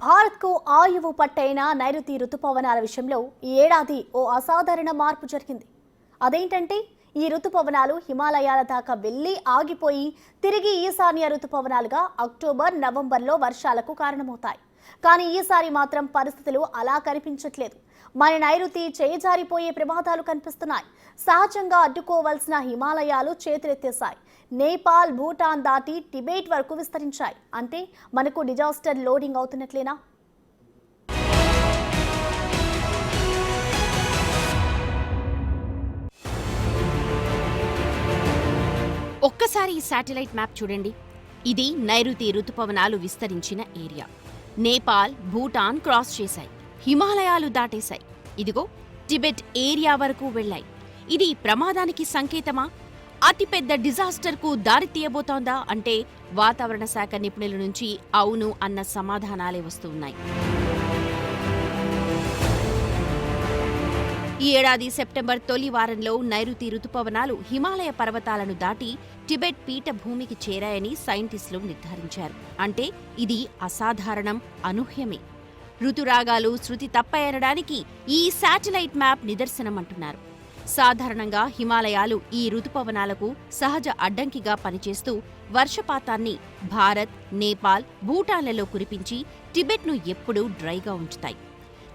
భారత్కు ఆయువు పట్టైన నైరుతి రుతుపవనాల విషయంలో ఈ ఏడాది ఓ అసాధారణ మార్పు జరిగింది. అదేంటంటే ఈ రుతుపవనాలు హిమాలయాల దాకా వెళ్లి ఆగిపోయి తిరిగి ఈశాన్య రుతుపవనాలుగా అక్టోబర్, నవంబర్లో వర్షాలకు కారణమవుతాయి. కానీ ఈసారి మాత్రం పరిస్థితులు అలా కనిపించట్లేదు. మన నైరుతి చేజారిపోయే ప్రమాదాలు కనిపిస్తున్నాయి. సహజంగా అడ్డుకోవాల్సిన హిమాలయాలు చేతులెత్తేశాయి. నేపాల్, భూటాన్ దాటి టిబెట్ వరకు విస్తరించాయి. అంటే మనకు డిజాస్టర్ లోడింగ్ అవుతున్నట్లేనా? ఒక్కసారి ఈ శాటిలైట్ మ్యాప్ చూడండి. ఇది నైరుతి రుతుపవనాలు విస్తరించిన ఏరియా. నేపాల్, భూటాన్ క్రాస్ చేశాయి, హిమాలయాలు దాటేశాయి. ఇదిగో టిబెట్ ఏరియా వరకు వెళ్లాయి. ఇది ప్రమాదానికి సంకేతమా? అతిపెద్ద డిజాస్టర్కు దారి తీయబోతోందా అంటే వాతావరణ శాఖ నిపుణుల నుంచి అవును అన్న సమాధానాలే వస్తున్నాయి. ఈ ఏడాది సెప్టెంబర్ తొలి వారంలో నైరుతి రుతుపవనాలు హిమాలయ పర్వతాలను దాటి టిబెట్ పీఠభూమికి చేరాయని సైంటిస్టులు నిర్ధారించారు. అంటే ఇది అసాధారణం, అనూహ్యమే. ఋతురాగాలు శృతి తప్పాయనడానికి ఈ శాటిలైట్ మ్యాప్ నిదర్శనమంటున్నారు. సాధారణంగా హిమాలయాలు ఈ రుతుపవనాలకు సహజ అడ్డంకిగా పనిచేస్తూ వర్షపాతాన్ని భారత్, నేపాల్, భూటాన్లలో కురిపించి టిబెట్ను ఎప్పుడూ డ్రైగా ఉంచుతాయి.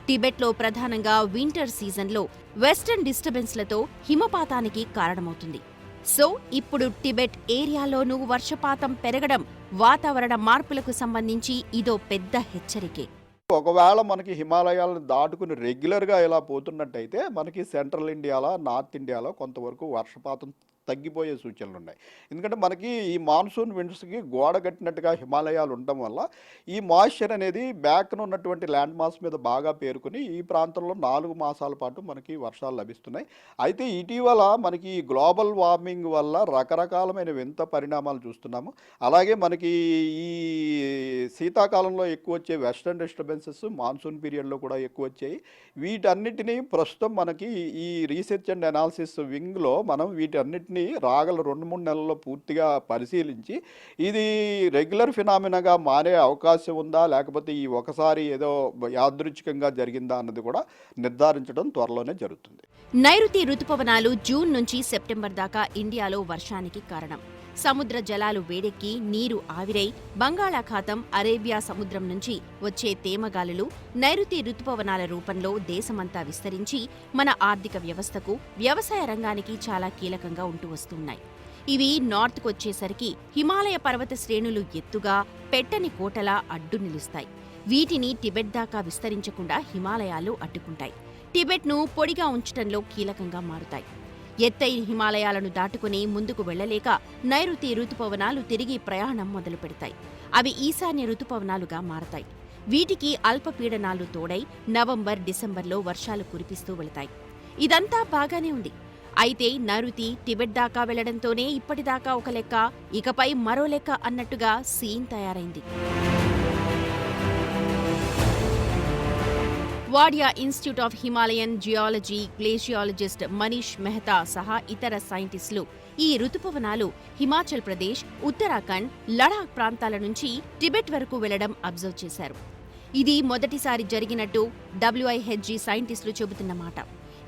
టిబెట్లో ప్రధానంగా వింటర్ సీజన్లో వెస్టర్న్ డిస్టర్బెన్స్లతో హిమపాతానికి కారణమవుతుంది. సో ఇప్పుడు టిబెట్ ఏరియాలోనూ వర్షపాతం పెరగడం వాతావరణ మార్పులకు సంబంధించి ఇదో పెద్ద హెచ్చరికే. ఒకవేళ మనకి హిమాలయాలను దాటుకుని రెగ్యులర్గా ఇలా పోతున్నట్టయితే మనకి సెంట్రల్ ఇండియాలో, నార్త్ ఇండియాలో కొంతవరకు వర్షపాతం తగ్గిపోయే సూచనలు ఉన్నాయి. ఎందుకంటే మనకి ఈ మాన్సూన్ విండ్స్కి గోడ కట్టినట్టుగా హిమాలయాలు ఉండటం వల్ల ఈ మాయిశ్చర్ అనేది బ్యాక్ను ఉన్నటువంటి ల్యాండ్ మాస్ మీద బాగా పేరుకుని ఈ ప్రాంతంలో 4 మాసాల పాటు మనకి వర్షాలు లభిస్తున్నాయి. అయితే ఇటీవల మనకి ఈ గ్లోబల్ వార్మింగ్ వల్ల రకరకాలమైన వింత పరిణామాలు చూస్తున్నాము. అలాగే మనకి ఈ శీతాకాలంలో ఎక్కువ వచ్చే వెస్టర్న్ డిస్టర్బెన్సెస్ మాన్సూన్ పీరియడ్లో కూడా ఎక్కువ వచ్చాయి. వీటన్నిటినీ ప్రస్తుతం మనకి ఈ రీసెర్చ్ అండ్ అనాలిసిస్ వింగ్లో మనం వీటన్నిటిని రాగల 2-3 నెలల్లో పూర్తిగా పరిశీలించి ఇది రెగ్యులర్ ఫినామినాగా మారే అవకాశం ఉందా, లేకపోతే ఈ ఒకసారి ఏదో యాదృచ్ఛికంగా జరిగిందా అన్నది కూడా నిర్ధారించడం త్వరలోనే జరుగుతుంది. నైరుతి రుతుపవనాలు జూన్ నుంచి సెప్టెంబర్ దాకా ఇండియాలో వర్షానికి కారణం. సముద్ర జలాలు వేడెక్కి నీరు ఆవిరై బంగాళాఖాతం, అరేబియా సముద్రం నుంచి వచ్చే తేమగాలులు నైరుతి రుతుపవనాల రూపంలో దేశమంతా విస్తరించి మన ఆర్థిక వ్యవస్థకు, వ్యవసాయ రంగానికి చాలా కీలకంగా ఉంటూ వస్తున్నాయి. ఇవి నార్త్కొచ్చేసరికి హిమాలయ పర్వత శ్రేణులు ఎత్తుగా పెట్టని కోటలా అడ్డు నిలుస్తాయి. వీటిని టిబెట్ దాకా విస్తరించకుండా హిమాలయాలు అడ్డుకుంటాయి. టిబెట్ను పొడిగా ఉంచటంలో కీలకంగా మారుతాయి. ఎత్తైన హిమాలయాలను దాటుకుని ముందుకు వెళ్లలేక నైరుతి రుతుపవనాలు తిరిగి ప్రయాణం మొదలు పెడతాయి. అవి ఈశాన్య రుతుపవనాలుగా మారతాయి. వీటికి అల్పపీడనాలు తోడై నవంబర్, డిసెంబర్లో వర్షాలు కురిపిస్తూ వెళతాయి. ఇదంతా బాగానే ఉంది. అయితే నైరుతి టిబెట్ దాకా వెళ్లడంతోనే ఇప్పటిదాకా ఒక లెక్క, ఇకపై మరో లెక్క అన్నట్టుగా సీన్ తయారైంది. Wadia institute of Himalayan geology glaciologist Manish Mehta సహా ఇతర సైంటిస్టులు ఈ రుతుపవనాలు హిమాచల్ ప్రదేశ్, ఉత్తరాఖండ్, లడాక్ ప్రాంతాల నుంచి టిబెట్ వరకు వెళ్లడం అబ్జర్వ్ చేశారు. ఇది మొదటిసారి జరిగినట్టు WIHG సైంటిస్టులు చెబుతున్నమాట.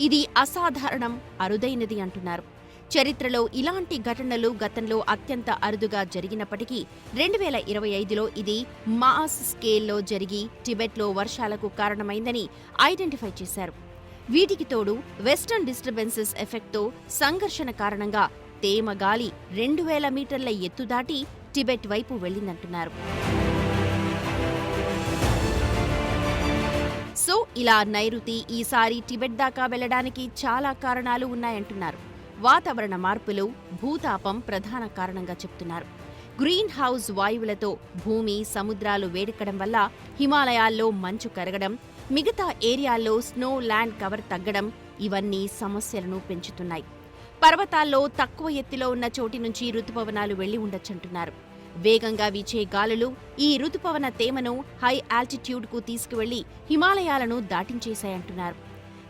ఇది అసాధారణం, అరుదైనది అంటున్నారు. చరిత్రలో ఇలాంటి ఘటనలు గతంలో అత్యంత అరుదుగా జరిగినప్పటికీ 2025లో ఇది మాస్ స్కేల్లో జరిగి టిబెట్లో వర్షాలకు కారణమైందని ఐడెంటిఫై చేశారు. వీటికి తోడు వెస్టర్న్ డిస్టర్బెన్సెస్ ఎఫెక్ట్తో సంఘర్షణ కారణంగా తేమ గాలి 2000 మీటర్ల ఎత్తు దాటి టిబెట్ వైపు వెళ్లిందంటున్నారు. సో ఇలా నైరుతి ఈసారి టిబెట్ దాకా వెళ్లడానికి చాలా కారణాలు ఉన్నాయంటున్నారు. వాతావరణ మార్పులు, భూతాపం ప్రధాన కారణంగా చెప్తున్నారు. గ్రీన్ హౌస్ వాయువులతో భూమి, సముద్రాలు వేడెక్కడం వల్ల హిమాలయాల్లో మంచు కరగడం, మిగతా ఏరియాల్లో స్నో ల్యాండ్ కవర్ తగ్గడం ఇవన్నీ సమస్యలను పెంచుతున్నాయి. పర్వతాల్లో తక్కువ ఎత్తులో ఉన్న చోటి నుంచి రుతుపవనాలు వెళ్లి ఉండొచ్చంటున్నారు. వేగంగా వీచే గాలులు ఈ రుతుపవన తేమను హై ఆల్టిట్యూడ్కు తీసుకువెళ్లి హిమాలయాలను దాటించేశాయంటున్నారు.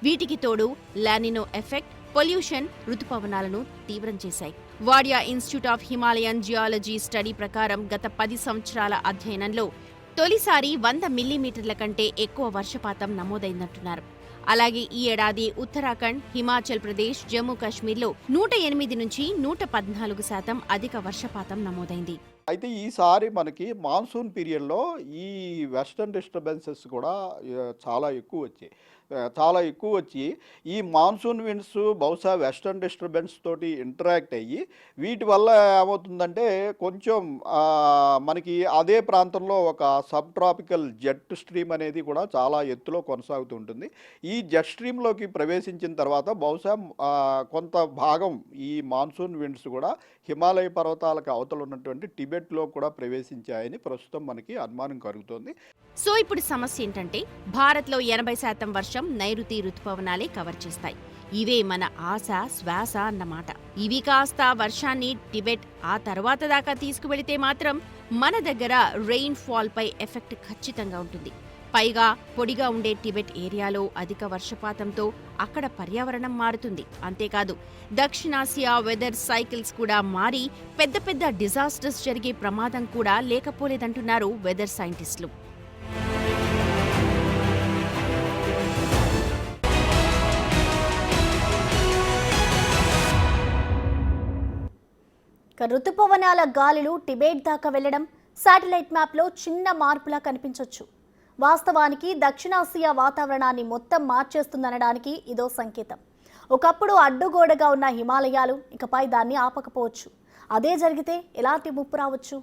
వీటికి తోడు లానినో ఎఫెక్ట్, పొల్యూషన్ రుతుపవనాలను తీవ్రం చేశాయి. Wadia institute of Himalayan geology study ప్రకారం గత 10 సంవత్సరాల అధ్యయనంలో తొలిసారి 100 మిల్లీమీటర్ల కంటే ఎక్కువ వర్షపాతం నమోదైందంటున్నారు. అలాగే ఈ ఏడాది ఉత్తరాఖండ్, హిమాచల్ ప్రదేశ్, జమ్మూ కాశ్మీర్లో 108 నుంచి 114% అధిక వర్షపాతం నమోదైంది. అయితే ఈసారి మనకి మాన్సూన్ పీరియడ్లో ఈ వెస్టర్న్ డిస్టర్బెన్సెస్ కూడా చాలా ఎక్కువ వచ్చాయి. చాలా ఎక్కువ వచ్చి ఈ మాన్సూన్ విండ్స్ బహుశా వెస్టర్న్ డిస్టర్బెన్స్ తోటి ఇంటరాక్ట్ అయ్యి వీటి వల్ల ఏమవుతుందంటే కొంచెం మనకి అదే ప్రాంతంలో ఒక సబ్ ట్రాపికల్ జెట్ స్ట్రీమ్ అనేది కూడా చాలా ఎత్తులో కొనసాగుతూ ఉంటుంది. ఈ జెట్ స్ట్రీమ్లోకి ప్రవేశించిన తర్వాత బహుశా కొంత భాగం ఈ మాన్సూన్ విండ్స్ కూడా హిమాలయ పర్వతాలకు అవతల ఉన్నటువంటి టిబెట్లో కూడా ప్రవేశించాయని ప్రస్తుతం మనకి అనుమానం కలుగుతోంది. సో ఇప్పుడు సమస్య ఏంటంటే భారత్లో 80% వర్షం నైరుతి రుతుపవనాలే కవర్ చేస్తాయి. ఇవే మన ఆశ శ్వాస అన్నమాట. ఇవి కాస్త వర్షాన్ని టిబెట్ ఆ తర్వాత దాకా తీసుకువెళితే మాత్రం మన దగ్గర రెయిన్ ఫాల్ పై ఎఫెక్ట్ ఖచ్చితంగా ఉంటుంది. పైగా పొడిగా ఉండే టిబెట్ ఏరియాలో అధిక వర్షపాతంతో అక్కడ పర్యావరణం మారుతుంది. అంతేకాదు దక్షిణాసియా వెదర్ సైకిల్స్ కూడా మారి పెద్ద పెద్ద డిజాస్టర్స్ జరిగే ప్రమాదం కూడా లేకపోలేదంటున్నారు వెదర్ సైంటిస్టులు. రుతుపవనాల గాలులు టిబెట్ దాకా వెళ్లడం శాటిలైట్ మ్యాప్లో చిన్న మార్పులా కనిపించొచ్చు. వాస్తవానికి దక్షిణాసియా వాతావరణాన్ని మొత్తం మార్చేస్తుందనడానికి ఇదో సంకేతం. ఒకప్పుడు అడ్డుగోడగా ఉన్న హిమాలయాలు ఇకపై దాన్ని ఆపకపోవచ్చు. అదే జరిగితే ఎలాంటి ముప్పు రావచ్చు?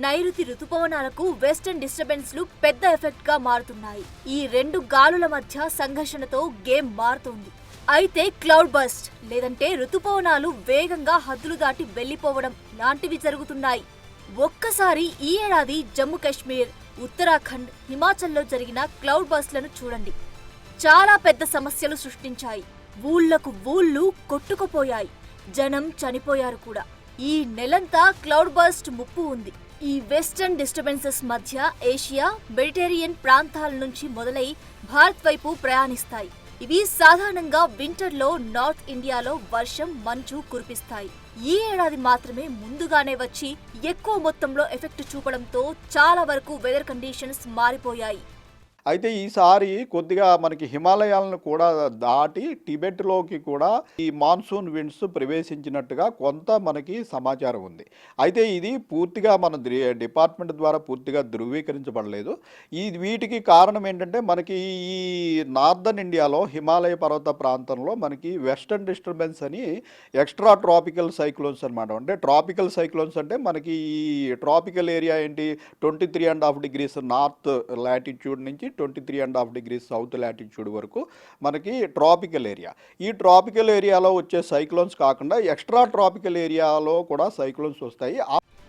నైరుతి రుతుపవనాలకు వెస్టర్న్ డిస్టర్బెన్స్లు పెద్ద ఎఫెక్ట్ గా మారుతున్నాయి. ఈ రెండు గాలుల మధ్య సంఘర్షణతో గేమ్ మారుతోంది. అయితే క్లౌడ్ బస్ట్ లేదంటే రుతుపవనాలు వేగంగా హద్దులు దాటి వెళ్లిపోవడం లాంటివి జరుగుతున్నాయి. ఒక్కసారి ఈ ఏడాది జమ్మూ కాశ్మీర్, ఉత్తరాఖండ్, హిమాచల్లో జరిగిన క్లౌడ్ బస్ట్లను చూడండి. చాలా పెద్ద సమస్యలు సృష్టించాయి. ఊళ్లకు ఊళ్ళు కొట్టుకుపోయాయి. జనం చనిపోయారు కూడా. ఈ నెలంతా క్లౌడ్ బస్ట్ ముప్పు ఉంది. ఈ వెస్టర్న్ డిస్టర్బెన్సెస్ మధ్య ఏషియా, మెడిటేరియన్ ప్రాంతాల నుంచి మొదలై భారత్ వైపు ప్రయాణిస్తాయి. ఇవి సాధారణంగా వింటర్లో నార్త్ ఇండియాలో వర్షం, మంచు కురిపిస్తాయి. ఈ ఏడాది మాత్రమే ముందుగానే వచ్చి ఎక్కువ మొత్తంలో ఎఫెక్ట్ చూపడంతో చాలా వరకు వెదర్ కండిషన్స్ మారిపోయాయి. అయితే ఈసారి కొద్దిగా మనకి హిమాలయాలను కూడా దాటి టిబెట్లోకి కూడా ఈ మాన్సూన్ విండ్స్ ప్రవేశించినట్టుగా కొంత మనకి సమాచారం ఉంది. అయితే ఇది పూర్తిగా మన డిపార్ట్మెంట్ ద్వారా పూర్తిగా ధృవీకరించబడలేదు. వీటికి కారణం ఏంటంటే మనకి ఈ నార్దర్న్ ఇండియాలో హిమాలయ పర్వత ప్రాంతంలో మనకి వెస్టర్న్ డిస్టర్బెన్స్ అని ఎక్స్ట్రా ట్రాపికల్ సైక్లోన్స్ అనమాట. అంటే ట్రాపికల్ సైక్లోన్స్ అంటే మనకి ఈ ట్రాపికల్ ఏరియా ఏంటి 23.5 degrees నార్త్ లాటిట్యూడ్ నుంచి 23.5 degrees సౌత్ లాటిట్యూడ్ వరకు మనకి ట్రాపికల్ ఏరియా. ఈ ట్రాపికల్ ఏరియాలో వచ్చే సైక్లోన్స్ కాకుండా ఎక్స్ట్రా ట్రాపికల్ ఏరియాలో కూడా సైక్లోన్స్ వస్తాయి.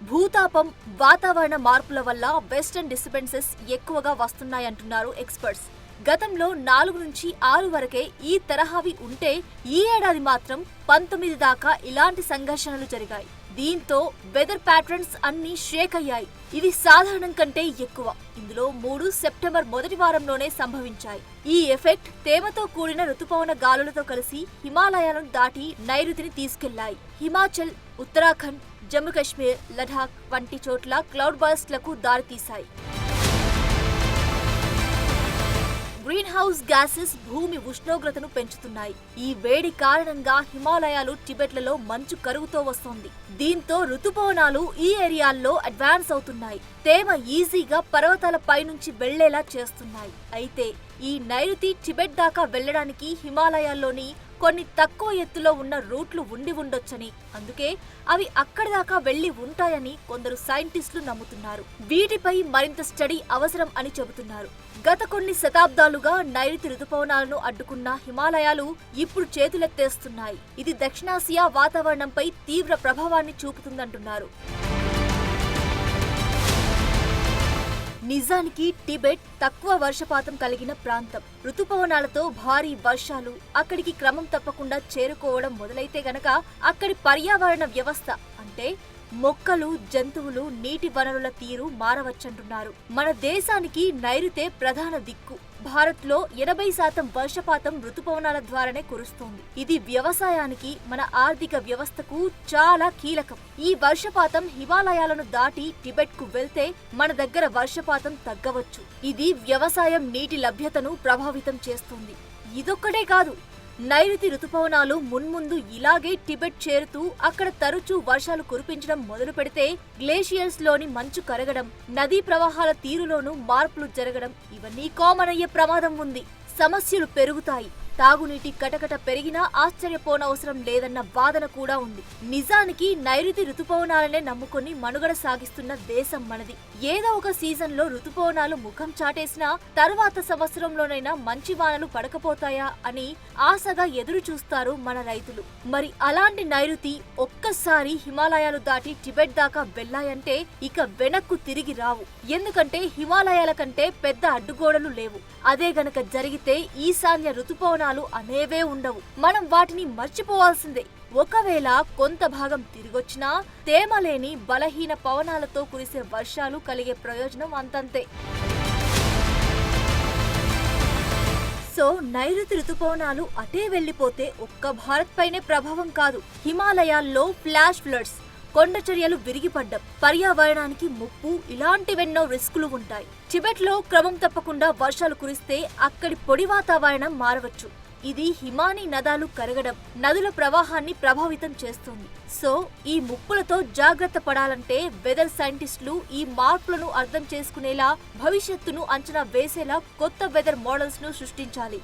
భూతాపం, వాతావరణ మార్పుల వల్ల వెస్టర్న్ డిస్టర్బెన్సెస్ ఎక్కువగా వస్తున్నాయంటున్నారు ఎక్స్పర్ట్స్. గతంలో 4 నుంచి 6 వరకే ఈ తరహావి ఉంటే ఈ ఏడాది మాత్రం 19 దాకా ఇలాంటి సంఘర్షణలు జరిగాయి. దీంతో వెదర్ ప్యాటర్న్స్ అన్ని షేక్ అయ్యాయి. ఇవి సాధారణం కంటే ఎక్కువ. ఇందులో 3 సెప్టెంబర్ మొదటి వారంలోనే సంభవించాయి. ఈ ఎఫెక్ట్ తేమతో కూడిన రుతుపవన గాలులతో కలిసి హిమాలయాలను దాటి నైరుతిని తీసుకెళ్లాయి. హిమాచల్, ఉత్తరాఖండ్, జమ్మూ కాశ్మీర్, లడాక్ వంటి చోట్ల క్లౌడ్ బర్స్ట్లకు దారితీశాయి. గ్రీన్ హౌస్ గ్యాసెస్ భూమి ఉష్ణోగ్రతను పెంచుతున్నాయి. ఈ వేడి కారణంగా హిమాలయాలు, టిబెట్లలో మంచు కరుగుతో వస్తోంది. దీంతో రుతుపవనాలు ఈ ఏరియాల్లో అడ్వాన్స్ అవుతున్నాయి. తేమ ఈజీగా పర్వతాల పైనుంచి వెళ్లేలా చేస్తున్నాయి. అయితే ఈ నైరుతి టిబెట్ దాకా వెళ్లడానికి హిమాలయాల్లోని కొన్ని తక్కువ ఎత్తులో ఉన్న రూట్లు ఉండి ఉండొచ్చని, అందుకే అవి అక్కడి దాకా వెళ్లి ఉంటాయని కొందరు సైంటిస్టులు నమ్ముతున్నారు. వీటిపై మరింత స్టడీ అవసరం అని చెబుతున్నారు. గత కొన్ని శతాబ్దాలుగా నైరుతి రుతుపవనాలను అడ్డుకున్న హిమాలయాలు ఇప్పుడు చేతులెత్తేస్తున్నాయి. ఇది దక్షిణాసియా వాతావరణంపై తీవ్ర ప్రభావాన్ని చూపుతుందంటున్నారు. నిజానికి టిబెట్ తక్కువ వర్షపాతం కలిగిన ప్రాంతం. రుతుపవనాలతో భారీ వర్షాలు అక్కడికి క్రమం తప్పకుండా చేరుకోవడం మొదలైతే గనక అక్కడి పర్యావరణ వ్యవస్థ అంటే మొక్కలు, జంతువులు, నీటి వనరుల తీరు మారవచ్చంటున్నారు. మన దేశానికి నైరుతే ప్రధాన దిక్కు. భారత్లో 80% వర్షపాతం ఋతుపవనాల ద్వారానే కురుస్తోంది. ఇది వ్యవసాయానికి, మన ఆర్థిక వ్యవస్థకు చాలా కీలకం. ఈ వర్షపాతం హిమాలయాలను దాటి టిబెట్ కు వెళ్తే మన దగ్గర వర్షపాతం తగ్గవచ్చు. ఇది వ్యవసాయం నీటి లభ్యతను ప్రభావితం చేస్తుంది. ఇదొక్కటే కాదు, నైరుతి ఋతుపవనాలు మున్ముందు ఇలాగే టిబెట్ చేరుతూ అక్కడ తరచూ వర్షాలు కురిపించడం మొదలు పెడితే గ్లేషియర్స్ లోని మంచు కరగడం, నదీ ప్రవాహాల తీరులోనూ మార్పులు జరగడం ఇవన్నీ కామన్ అయ్యే ప్రమాదం ఉంది. సమస్యలు పెరుగుతాయి. తాగునీటి కటకట పెరిగినా ఆశ్చర్యపోనవసరం లేదన్న వాదన కూడా ఉంది. నిజానికి నైరుతి ఋతుపవనాలనే నమ్ముకొని మనుగడ సాగిస్తున్న దేశం మనది. ఏదో ఒక సీజన్ లో ఋతుపవనాలు ముఖం చాటేసినా తర్వాత సంవత్సరంలోనైనా మంచి వానలు పడకపోతాయా అని ఆశగా ఎదురు చూస్తారు మన రైతులు. మరి అలాంటి నైరుతి ఒక్కసారి హిమాలయాలు దాటి టిబెట్ దాకా వెళ్లాయంటే ఇక వెనక్కు తిరిగి రావు. ఎందుకంటే హిమాలయాల కంటే పెద్ద అడ్డుగోడలు లేవు. అదే గనక జరిగితే ఈశాన్య ఋతుపవనాలు అనేవే ఉండవు. మనం వాటిని మర్చిపోవాల్సిందే. ఒకవేళ కొంత భాగం తిరిగొచ్చినా తేమ లేని బలహీన పవనాలతో కురిసే వర్షాలు కలిగే ప్రయోజనం అంతంతే. సో నైరుతి ఋతుపవనాలు అటే వెళ్లిపోతే ఒక్క భారత్ పైనే ప్రభావం కాదు, హిమాలయాల్లో ఫ్లాష్ ఫ్లడ్స్, కొండ చర్యలు విరిగిపడ్డం, పర్యావరణానికి ముప్పు, ఇలాంటివెన్నో రిస్కులు ఉంటాయి. టిబెట్ లో క్రమం తప్పకుండా వర్షాలు కురిస్తే అక్కడి పొడి వాతావరణం మారవచ్చు. ఇది హిమానీ నదాలు కరగడం, నదుల ప్రవాహాన్ని ప్రభావితం చేస్తుంది. సో ఈ ముప్పులతో జాగ్రత్త పడాలంటే వెదర్ సైంటిస్టులు ఈ మార్పులను అర్థం చేసుకునేలా, భవిష్యత్తును అంచనా వేసేలా కొత్త వెదర్ మోడల్స్ ను సృష్టించాలి.